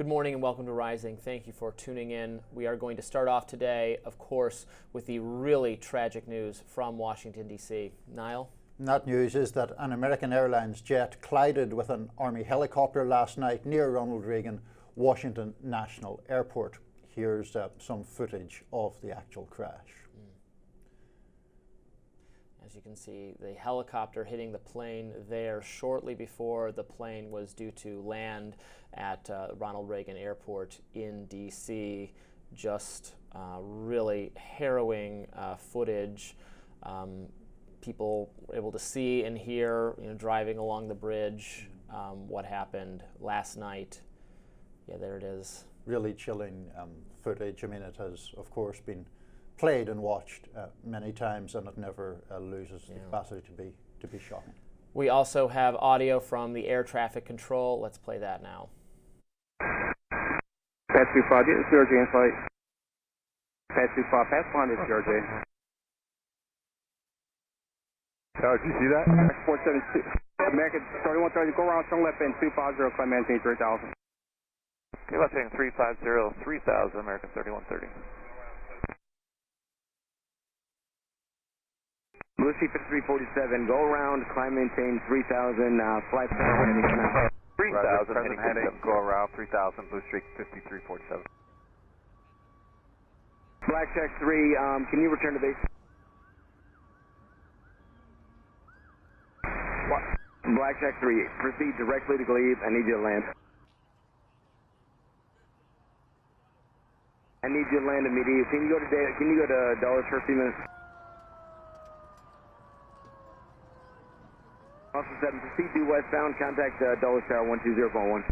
Good morning and welcome to Rising. Thank you for tuning in. We are going to start off today, of course, with the really tragic news from Washington, D.C. Niall? And that news is that an American Airlines jet collided with an Army helicopter last night near Ronald Reagan Washington National Airport. Here's some footage of the actual crash. As you can see, the helicopter hitting the plane there shortly before the plane was due to land at Ronald Reagan Airport in D.C. Just really harrowing footage. People were able to see and hear, driving along the bridge, what happened last night. Yeah, there it is. Really chilling footage. I mean, it has, of course, been played and watched many times, and it never loses the capacity to be shocking. We also have audio from the air traffic control. Let's play that now. Pass 25, it's CRJ in flight. Pass 25, pass line is CRJ. Tower, did you see that? 472. American 3130, go around, turn left end 250, climb maintain 3000. Okay, left heading 350, 3000, American 3130. Lucy 5347, go around, climb maintain 3000, flight 3000, heading heading, go around 3000, Blue Streak 5347. Blackjack 3, can you return to base? What? Blackjack 3, proceed directly to Glebe, I need you to land. I need you to land immediately. Can you go to Dulles for a few minutes? Also 7, proceed due westbound, contact Dulles Tower 120.1.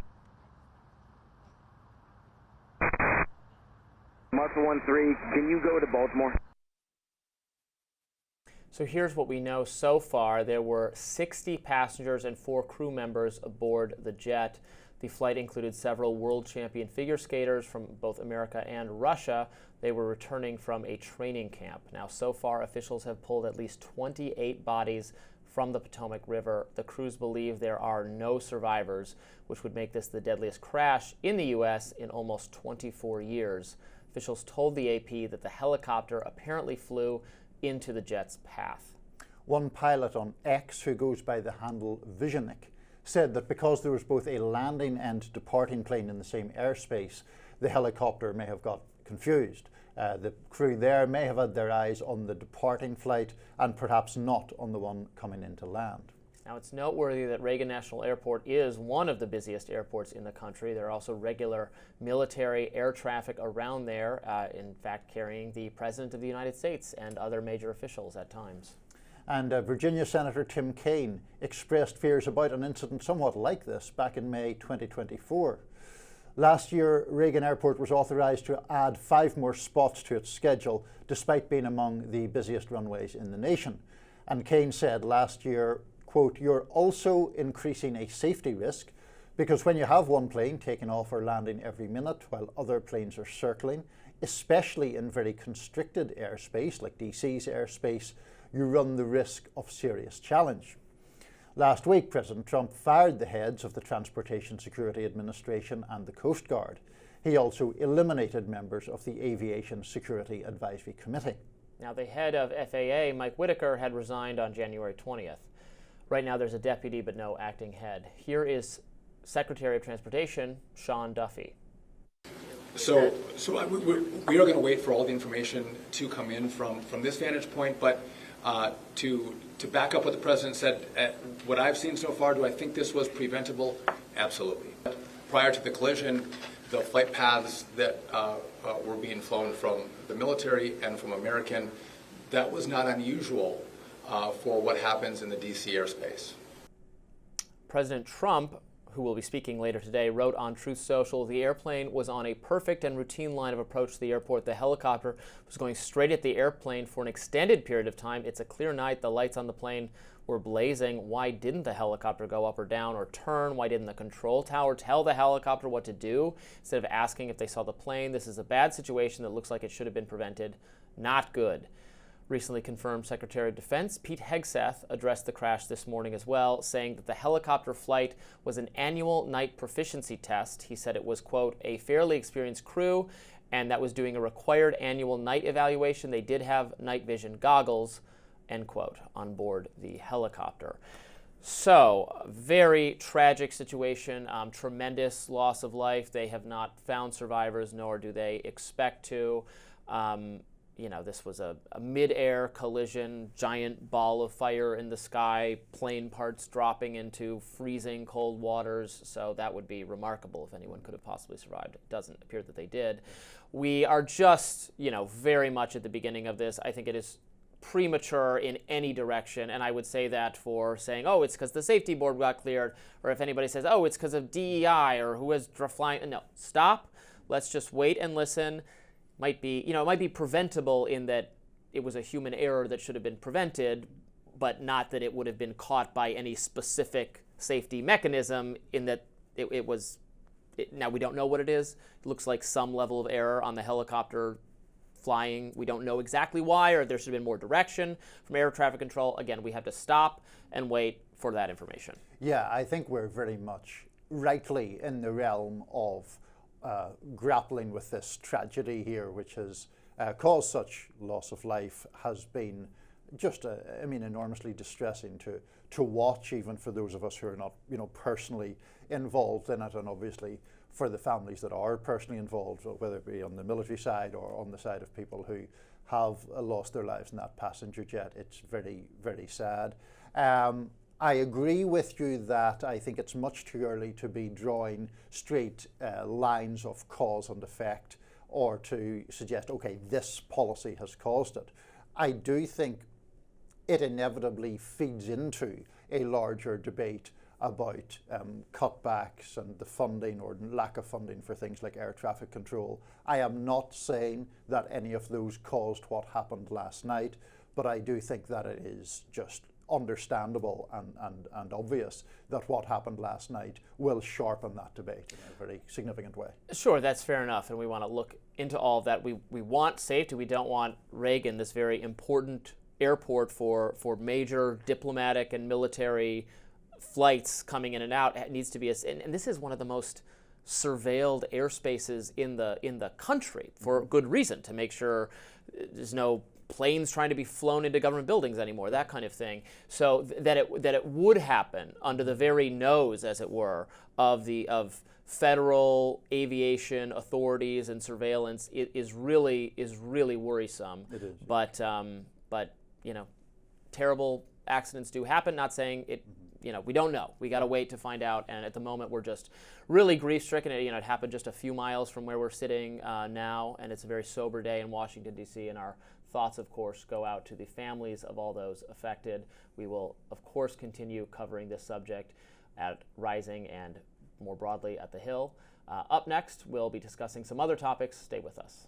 Muscle 13, can you go to Baltimore? So here's what we know so far. There were 60 passengers and 4 crew members aboard the jet. The flight included several world champion figure skaters from both America and Russia. They were returning from a training camp. Now, so far, officials have pulled at least 28 bodies from the Potomac River. The crews believe there are no survivors, which would make this the deadliest crash in the U.S. in almost 24 years. Officials told the AP that the helicopter apparently flew into the jet's path. One pilot on X, who goes by the handle Visionik, said that because there was both a landing and departing plane in the same airspace, the helicopter may have got confused. The crew there may have had their eyes on the departing flight and perhaps not on the one coming into land. Now, it's noteworthy that Reagan National Airport is one of the busiest airports in the country. There are also regular military air traffic around there, in fact carrying the President of the United States and other major officials at times. And Virginia Senator Tim Kaine expressed fears about an incident somewhat like this back in May 2024. Last year, Reagan Airport was authorized to add 5 more spots to its schedule, despite being among the busiest runways in the nation. And Kaine said last year, quote, "You're also increasing a safety risk because when you have one plane taking off or landing every minute while other planes are circling, especially in very constricted airspace like DC's airspace, you run the risk of serious challenge." Last week, President Trump fired the heads of the Transportation Security Administration and the Coast Guard. He also eliminated members of the Aviation Security Advisory Committee. Now, the head of FAA, Mike Whitaker, had resigned on January 20th. Right now, there's a deputy but no acting head. Here is Secretary of Transportation, Sean Duffy. So we are going to wait for all the information to come in from this vantage point, but to back up what the President said, what I've seen so far, do I think this was preventable? Absolutely. Prior to the collision, the flight paths that were being flown from the military and from American, that was not unusual for what happens in the DC airspace. President Trump, who will be speaking later today, wrote on Truth Social, "The airplane was on a perfect and routine line of approach to the airport. The helicopter was going straight at the airplane for an extended period of time. It's a clear night. The lights on the plane were blazing. Why didn't the helicopter go up or down or turn? Why didn't the control tower tell the helicopter what to do instead of asking if they saw the plane? This is a bad situation that looks like it should have been prevented. Not good." Recently confirmed Secretary of Defense Pete Hegseth addressed the crash this morning as well, saying that the helicopter flight was an annual night proficiency test. He said it was, quote, a fairly experienced crew and that was doing a required annual night evaluation. They did have night vision goggles, end quote, on board the helicopter. So, very tragic situation, tremendous loss of life. They have not found survivors, nor do they expect to. This was a mid-air collision, giant ball of fire in the sky, plane parts dropping into freezing cold waters. So that would be remarkable if anyone could have possibly survived. It doesn't appear that they did. We are just, very much at the beginning of this. I think it is premature in any direction, and I would say that for saying, oh, it's because the safety board got cleared, or if anybody says, oh, it's because of DEI or who is flying. No, stop. Let's just wait and listen. It might be preventable in that it was a human error that should have been prevented, but not that it would have been caught by any specific safety mechanism in that it was. Now, we don't know what it is. It looks like some level of error on the helicopter flying. We don't know exactly why, or there should have been more direction from air traffic control. Again, we have to stop and wait for that information. Yeah, I think we're very much rightly in the realm of grappling with this tragedy here, which has caused such loss of life, has been just, enormously distressing to watch, even for those of us who are not, personally involved in it, and obviously for the families that are personally involved, whether it be on the military side or on the side of people who have lost their lives in that passenger jet. It's very, very sad. I agree with you that I think it's much too early to be drawing straight lines of cause and effect, or to suggest, okay, this policy has caused it. I do think it inevitably feeds into a larger debate about cutbacks and the funding or lack of funding for things like air traffic control. I am not saying that any of those caused what happened last night, but I do think that it is just understandable and obvious that what happened last night will sharpen that debate in a very significant way. Sure, that's fair enough, and we want to look into all of that. We want safety. We don't want Reagan, this very important airport for major diplomatic and military flights coming in and out. It needs to be and this is one of the most surveilled airspaces in the country, for good reason, to make sure there's no planes trying to be flown into government buildings anymore, that kind of thing. So that it would happen under the very nose, as it were, of federal aviation authorities and surveillance is really worrisome. It is. But terrible accidents do happen. Not saying it. We don't know. We got to wait to find out. And at the moment, we're just really grief-stricken. It happened just a few miles from where we're sitting now, and it's a very sober day in Washington, D.C., and our thoughts, of course, go out to the families of all those affected. We will, of course, continue covering this subject at Rising and more broadly at The Hill. Up next, we'll be discussing some other topics. Stay with us.